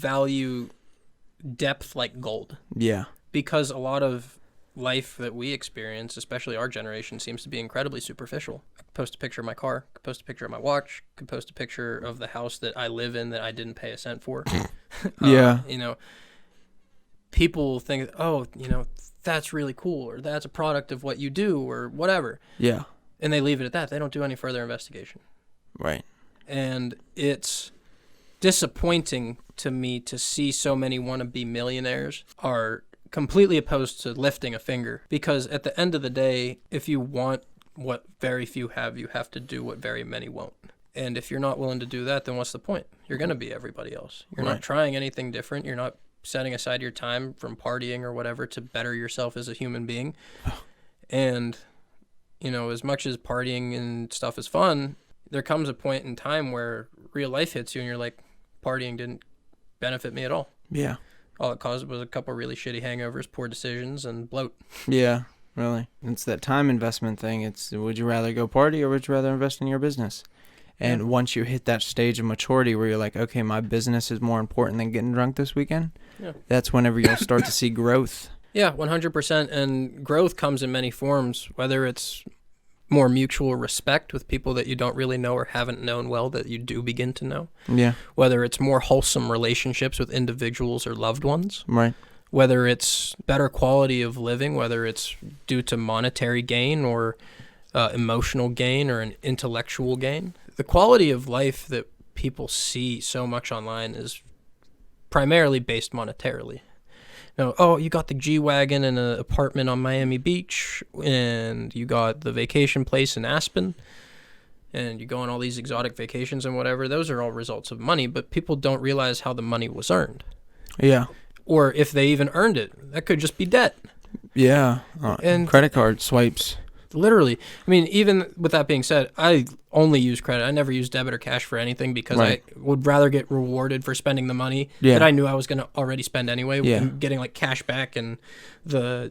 value depth like gold. Yeah. Because a lot of life that we experience, especially our generation, seems to be incredibly superficial. I could post a picture of my car, could post a picture of my watch, could post a picture of the house that I live in that I didn't pay a cent for. Yeah. People think, oh, that's really cool, or that's a product of what you do, or whatever. Yeah. And they leave it at that. They don't do any further investigation. Right. And it's disappointing to me to see so many wannabe millionaires are completely opposed to lifting a finger, because at the end of the day, if you want what very few have, you have to do what very many won't. And if you're not willing to do that, then what's the point? You're going to be everybody else. You're not trying anything different. You're not setting aside your time from partying or whatever to better yourself as a human being. And, as much as partying and stuff is fun, there comes a point in time where real life hits you and you're like, partying didn't benefit me at all. Yeah. All it caused was a couple really shitty hangovers, poor decisions, and bloat. Yeah, really. It's that time investment thing. It's, would you rather go party or would you rather invest in your business? And once you hit that stage of maturity where you're like, okay, my business is more important than getting drunk this weekend, that's whenever you'll start to see growth. Yeah, 100%. And growth comes in many forms, whether it's more mutual respect with people that you don't really know or haven't known well that you do begin to know. Yeah. Whether it's more wholesome relationships with individuals or loved ones. Right. Whether it's better quality of living, whether it's due to monetary gain or emotional gain or an intellectual gain. The quality of life that people see so much online is primarily based monetarily. You got the G-Wagon and an apartment on Miami Beach, and you got the vacation place in Aspen, and you go on all these exotic vacations and whatever. Those are all results of money, but people don't realize how the money was earned. Yeah. Or if they even earned it. That could just be debt. Yeah. And credit card swipes. Literally. I mean, even with that being said, I only use credit. I never use debit or cash for anything because I would rather get rewarded for spending the money that I knew I was going to already spend anyway, and getting like cash back and the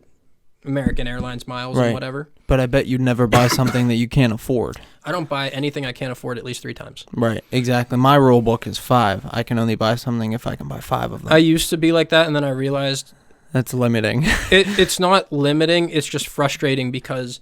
American Airlines miles and whatever. But I bet you'd never buy something that you can't afford. I don't buy anything I can't afford at least 3 times. Right, exactly. My rule book is 5. I can only buy something if I can buy 5 of them. I used to be like that, and then I realized that's limiting. It's not limiting. It's just frustrating because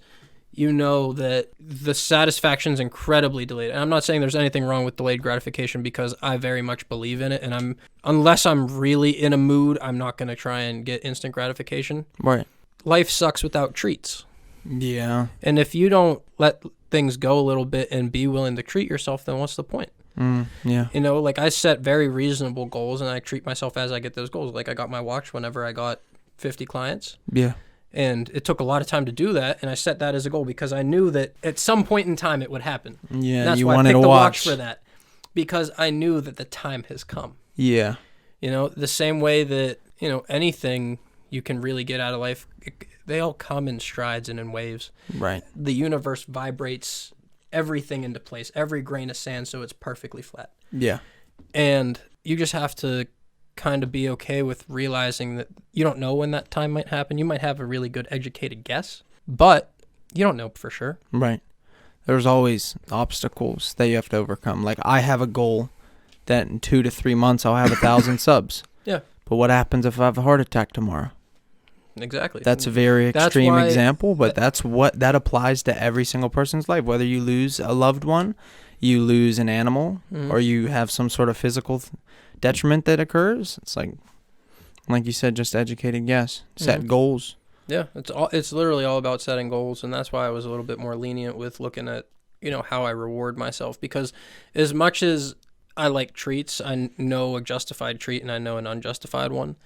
that the satisfaction's incredibly delayed. And I'm not saying there's anything wrong with delayed gratification because I very much believe in it. And unless I'm really in a mood, I'm not going to try and get instant gratification. Right. Life sucks without treats. Yeah. And if you don't let things go a little bit and be willing to treat yourself, then what's the point? Yeah. I set very reasonable goals and I treat myself as I get those goals. Like I got my watch whenever I got 50 clients. Yeah. And it took a lot of time to do that, and I set that as a goal because I knew that at some point in time it would happen. Yeah, and that's you why wanted I picked to the watch watch for that, because I knew that the time has come. Yeah. The same way that, anything you can really get out of life, they all come in strides and in waves. Right. The universe vibrates everything into place, every grain of sand, so it's perfectly flat. Yeah. And you just have to kind of be okay with realizing that you don't know when that time might happen. You might have a really good educated guess, but you don't know for sure. Right. There's always obstacles that you have to overcome. Like I have a goal that in 2 to 3 months I'll have 1,000 subs. Yeah. But what happens if I have a heart attack tomorrow? Exactly. That's a very extreme example, but that applies to every single person's life. Whether you lose a loved one, you lose an animal, or you have some sort of physical detriment that occurs, it's like you said, just educated guess, set goals. Yeah, it's literally all about setting goals, and that's why I was a little bit more lenient with looking at how I reward myself, because as much as I like treats, I know a justified treat and I know an unjustified one.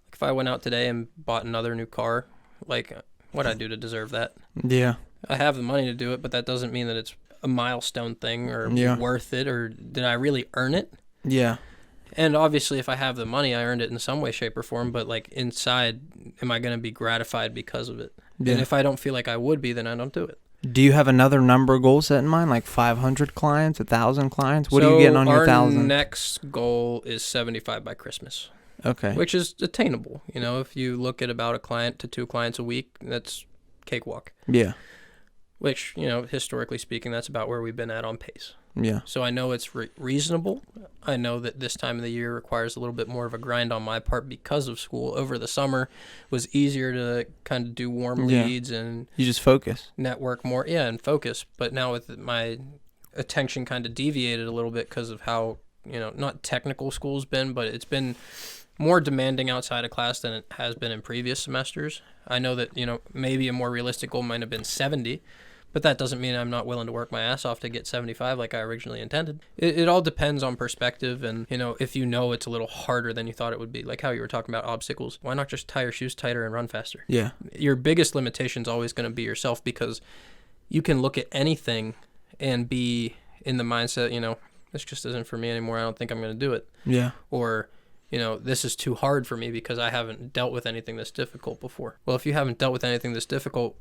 Like if I went out today and bought another new car, like what'd I do to deserve that? Yeah, I have the money to do it, but that doesn't mean that it's a milestone thing or worth it, or did I really earn it? Yeah. And obviously, if I have the money, I earned it in some way, shape, or form. But like inside, am I going to be gratified because of it? Yeah. And if I don't feel like I would be, then I don't do it. Do you have another number goal set in mind, like 500 clients, 1,000 clients? What are you getting on your 1,000? Our next goal is 75 by Christmas. Okay. Which is attainable. If you look at about a client to 2 clients a week, that's cakewalk. Yeah. Which, historically speaking, that's about where we've been at on pace. Yeah. So I know it's reasonable. I know that this time of the year requires a little bit more of a grind on my part because of school. Over the summer was easier to kind of do warm leads and you just focus. Network more. Yeah, and focus. But now with my attention kind of deviated a little bit because of how, not technical school's been, but it's been more demanding outside of class than it has been in previous semesters. I know that, maybe a more realistic goal might have been 70, but that doesn't mean I'm not willing to work my ass off to get 75 like I originally intended. It all depends on perspective, and, if it's a little harder than you thought it would be, like how you were talking about obstacles, why not just tie your shoes tighter and run faster? Yeah. Your biggest limitation is always going to be yourself, because you can look at anything and be in the mindset, this just isn't for me anymore. I don't think I'm going to do it. Yeah. Or, this is too hard for me because I haven't dealt with anything this difficult before. Well, if you haven't dealt with anything this difficult,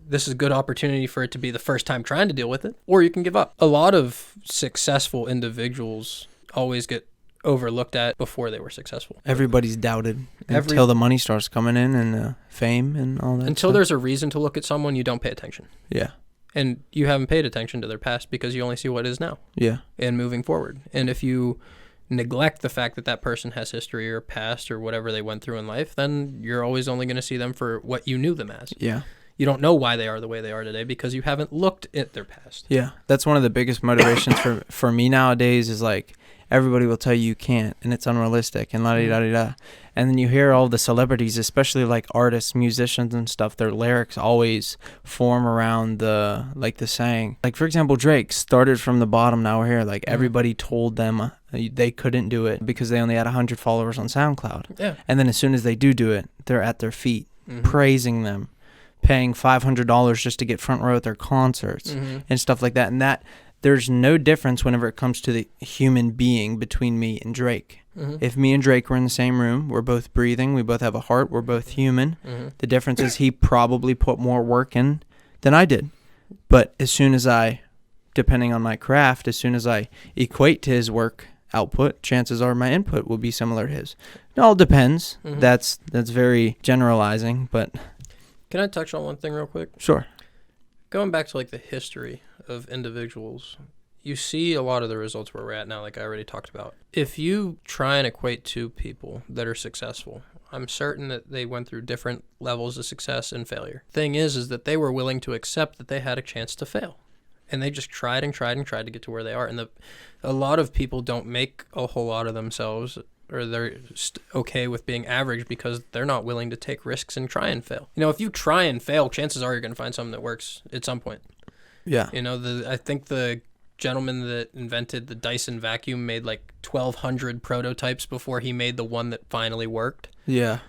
this is a good opportunity for it to be the first time trying to deal with it, or you can give up. A lot of successful individuals always get overlooked at before they were successful. Everybody's doubted until the money starts coming in and fame and all that. Until stuff. There's a reason to look at someone, you don't pay attention. Yeah. And you haven't paid attention to their past because you only see what is now. Yeah. And moving forward. And if you neglect the fact that that person has history or past or whatever they went through in life, then you're always only going to see them for what you knew them as. Yeah. You don't know why they are the way they are today because you haven't looked at their past. Yeah. That's one of the biggest motivations for me nowadays is like everybody will tell you can't and it's unrealistic and la-di-da-di-da. And then you hear all the celebrities, especially like artists, musicians and stuff, their lyrics always form around the saying. Like, for example, Drake started from the bottom, now we're here. Like, everybody told them they couldn't do it because they only had 100 followers on SoundCloud. Yeah. And then as soon as they do it, they're at their feet, praising them, paying $500 just to get front row at their concerts and stuff like that. And that there's no difference whenever it comes to the human being between me and Drake. If me and Drake were in the same room, we're both breathing, we both have a heart, we're both human. The difference is he probably put more work in than I did. But as soon as depending on my craft, as soon as I equate to his work output, chances are my input will be similar to his. It all depends. That's very generalizing, but... Can I touch on one thing real quick? Sure. Going back to the history of individuals, you see a lot of the results where we're at now, like I already talked about. If you try and equate two people that are successful, I'm certain that they went through different levels of success and failure. Thing is that they were willing to accept that they had a chance to fail. And they just tried and tried and tried to get to where they are. And a lot of people don't make a whole lot of themselves, or they're okay with being average because they're not willing to take risks and try and fail. If you try and fail, chances are you're going to find something that works at some point. Yeah. I think the gentleman that invented the Dyson vacuum made 1,200 prototypes before he made the one that finally worked. Yeah.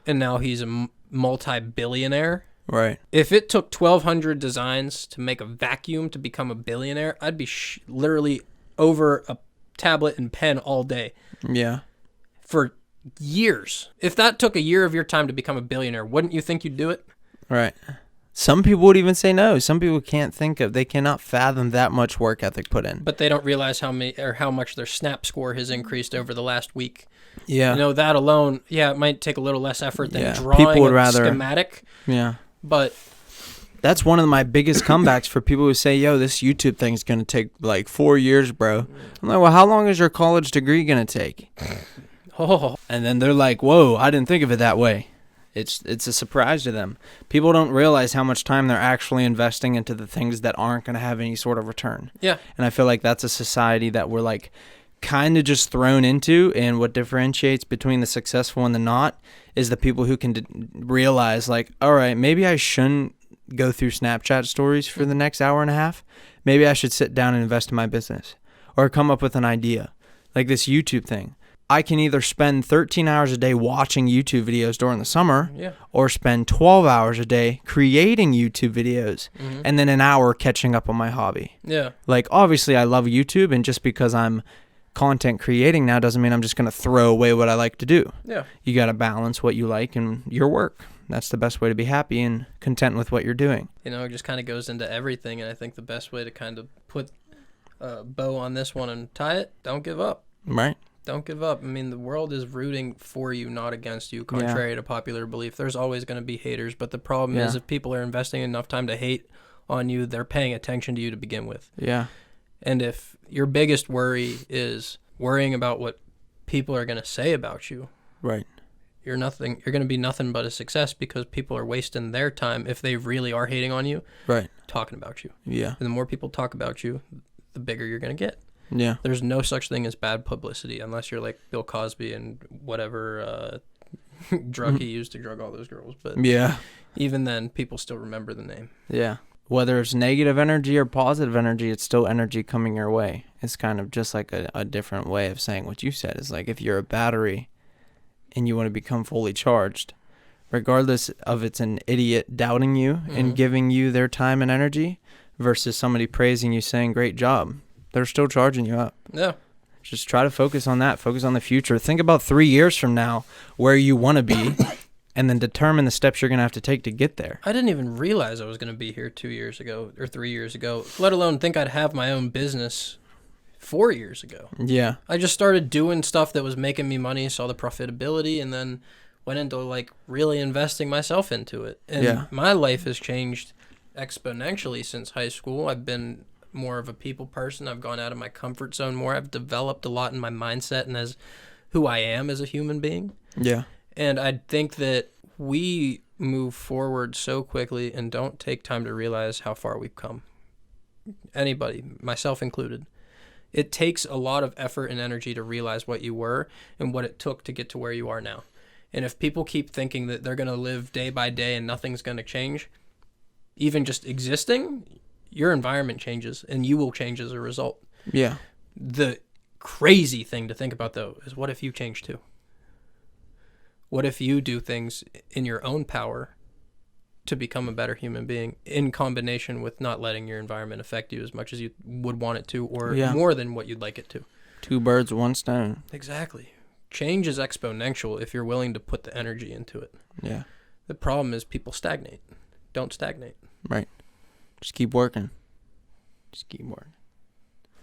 And now he's a multi-billionaire. Right. If it took 1,200 designs to make a vacuum to become a billionaire, I'd be literally over a tablet and pen all day. Yeah. For years. If that took a year of your time to become a billionaire, wouldn't you think you'd do it? Right. Some people would even say no. Some people they cannot fathom that much work ethic put in. But they don't realize how much their Snap score has increased over the last week. Yeah. That alone, it might take a little less effort than drawing a schematic. Yeah. But that's one of my biggest comebacks for people who say, yo, this YouTube thing is going to take 4 years, bro. I'm like, well, how long is your college degree going to take? Oh. And then they're like, whoa, I didn't think of it that way. It's a surprise to them. People don't realize how much time they're actually investing into the things that aren't going to have any sort of return. Yeah. And I feel like that's a society that we're kind of just thrown into, and what differentiates between the successful and the not is the people who can realize all right, maybe I shouldn't go through Snapchat stories for the next hour and a half. Maybe I should sit down and invest in my business or come up with an idea like this YouTube thing. I can either spend 13 hours a day watching YouTube videos during the summer or spend 12 hours a day creating YouTube videos and then an hour catching up on my hobby. Yeah. Obviously I love YouTube, and just because I'm content creating now doesn't mean I'm just going to throw away what I like to do. Yeah. You got to balance what you like and your work. That's the best way to be happy and content with what you're doing. It just kind of goes into everything, and I think the best way to kind of put a bow on this one and tie it, don't give up. Right. Don't give up. I mean, the world is rooting for you, not against you, contrary to popular belief. There's always going to be haters, but the problem is if people are investing enough time to hate on you, they're paying attention to you to begin with. Yeah. And if your biggest worry is worrying about what people are going to say about you, right, you're going to be nothing but a success, because people are wasting their time, if they really are hating on you, right, talking about you. Yeah. And the more people talk about you, the bigger you're going to get. Yeah. There's no such thing as bad publicity, unless you're like Bill Cosby and whatever drug he used to drug all those girls. But yeah, even then, people still remember the name. Yeah. Whether it's negative energy or positive energy, it's still energy coming your way. It's kind of just like a different way of saying what you said. It's like if you're a battery and you want to become fully charged, regardless of it's an idiot doubting you and giving you their time and energy versus somebody praising you saying, great job, they're still charging you up. Yeah. Just try to focus on that. Focus on the future. Think about 3 years from now where you want to be and then determine the steps you're going to have to take to get there. I didn't even realize I was going to be here 2 years ago or 3 years ago, let alone think I'd have my own business 4 years ago. Yeah. I just started doing stuff that was making me money, saw the profitability, and then went into like really investing myself into it. And my life has changed exponentially since high school. I've been more of a people person. I've gone out of my comfort zone more. I've developed a lot in my mindset and as who I am as a human being. Yeah. And I think that we move forward so quickly and don't take time to realize how far we've come. Anybody, myself included. It takes a lot of effort and energy to realize what you were and what it took to get to where you are now. And if people keep thinking that they're going to live day by day and nothing's going to change, even just existing, your environment changes and you will change as a result. Yeah. The crazy thing to think about, though, is what if you change too? What if you do things in your own power to become a better human being in combination with not letting your environment affect you as much as you would want it to, or more than what you'd like it to? 2 birds, 1 stone. Exactly. Change is exponential if you're willing to put the energy into it. Yeah. The problem is people stagnate. Don't stagnate. Right. Just keep working. Just keep working.